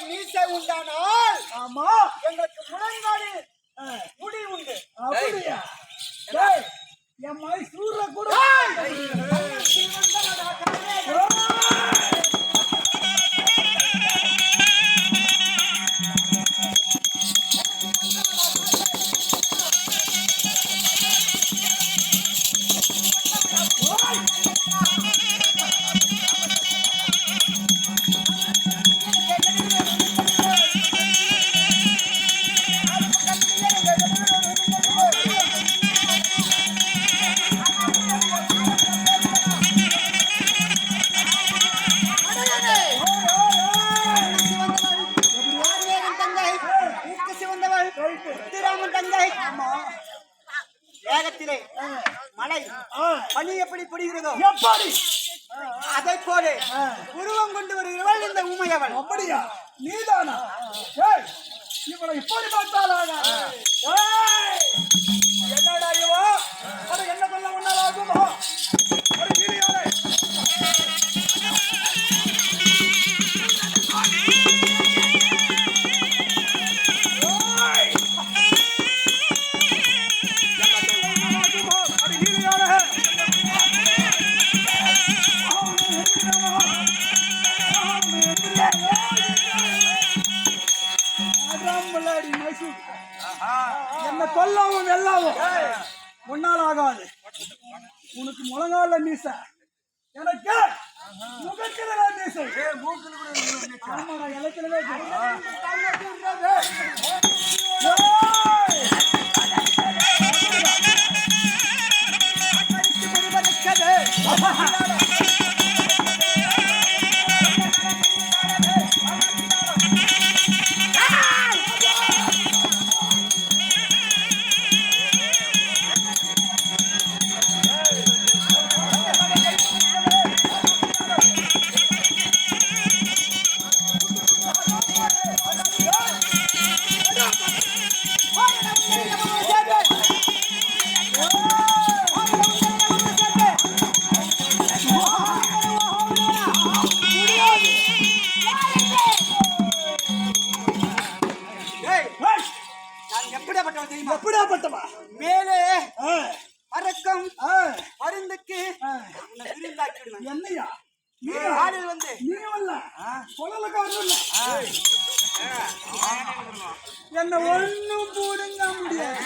மீசை உண்டானால் ஆமா எங்களுக்கு முழங்காடு முடி உண்டு. அப்படியா? என் மைசூர கூட வேகத்திலே மழை பனி எப்படி பிடிக்கிறதோ எப்படி அதை போல உருவம் கொண்டு வருகிறவள் இந்த உமையவள். அப்படியா? நீதானா? இவளை இப்படி பார்த்தாலாக என்னடா இவா? அது என்ன பண்ண முன்னாலாகுமோ? ஒரு கீழியாரை என்ன கொல்லாவும் வெல்லாவும் முன்னால் ஆகாது. உனக்கு முழங்கால மீச, எனக்கு முகத்தில மீசை. ஆமாடா, இலக்கிலே எப்படியாப்பட்டவா? மேலே அரக்கம் மருந்துக்கு என்னையா ஆடில் வந்து நீ வரல கொலக்காரன் என்ன ஒண்ணும் போடுங்க முடியாது.